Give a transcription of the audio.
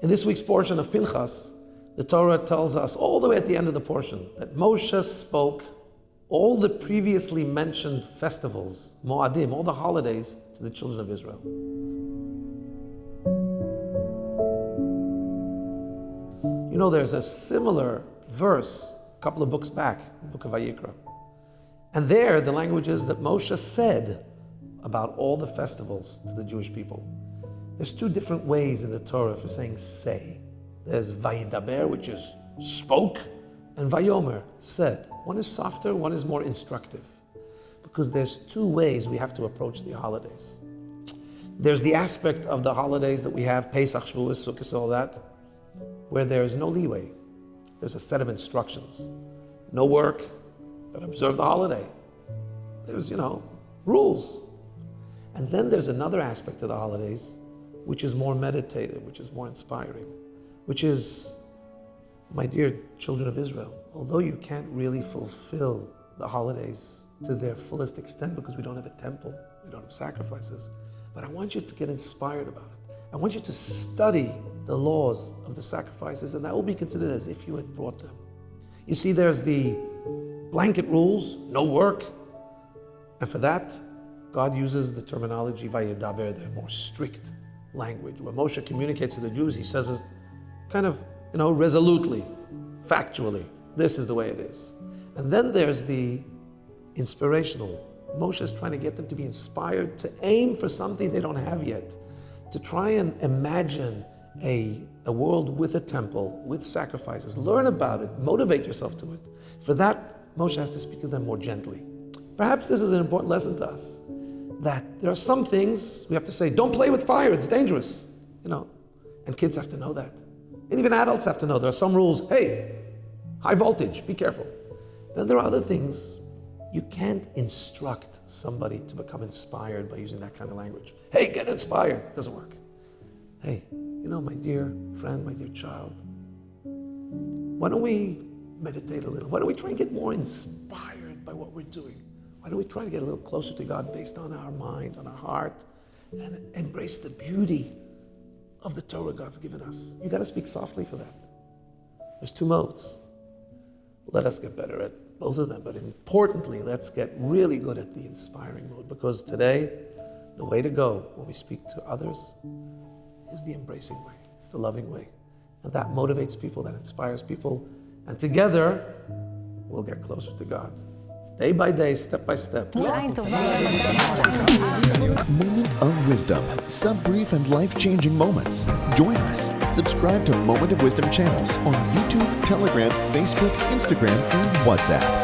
In this week's portion of Pinchas, the Torah tells us all the way at the end of the portion that Moshe spoke all the previously mentioned festivals, Moadim, all the holidays, to the children of Israel. You know, there's a similar verse a couple of books back, the book of Vayikra. And there, the language is that Moshe said about all the festivals to the Jewish people. There's two different ways in the Torah for saying say. There's Vayidaber, which is spoke, and Vayomer, said. One is softer, one is more instructive. Because there's two ways we have to approach the holidays. There's the aspect of the holidays that we have, Pesach, Shavuos, Sukkot, all that, where there's no leeway. There's a set of instructions. No work, but observe the holiday. There's, rules. And then there's another aspect of the holidays, which is more meditative, which is more inspiring, which is, my dear children of Israel, although you can't really fulfill the holidays to their fullest extent because we don't have a temple, we don't have sacrifices, but I want you to get inspired about it. I want you to study the laws of the sacrifices, and that will be considered as if you had brought them. You see, there's the blanket rules, no work, and for that, God uses the terminology Vayedaber, the more strict language. When Moshe communicates to the Jews, he says it kind of, resolutely, factually, this is the way it is. And then there's the inspirational. Moshe is trying to get them to be inspired to aim for something they don't have yet, to try and imagine a world with a temple, with sacrifices. Learn about it, motivate yourself to it. For that, Moshe has to speak to them more gently. Perhaps this is an important lesson to us, that there are some things we have to say, don't play with fire, it's dangerous, and kids have to know that. And even adults have to know there are some rules, hey, high voltage, be careful. Then there are other things, you can't instruct somebody to become inspired by using that kind of language. Hey, get inspired, it doesn't work. Hey, my dear friend, my dear child, why don't we meditate a little? Why don't we try and get more inspired by what we're doing? Why don't we try to get a little closer to God based on our mind, on our heart, and embrace the beauty of the Torah God's given us? You got to speak softly for that. There's two modes. Let us get better at both of them, but importantly, let's get really good at the inspiring mode, because today, the way to go when we speak to others is the embracing way. It's the loving way. And that motivates people, that inspires people, and together, we'll get closer to God. Day by day, step by step. Moment of Wisdom. Some brief and life-changing moments. Join us. Subscribe to Moment of Wisdom channels on YouTube, Telegram, Facebook, Instagram, and WhatsApp.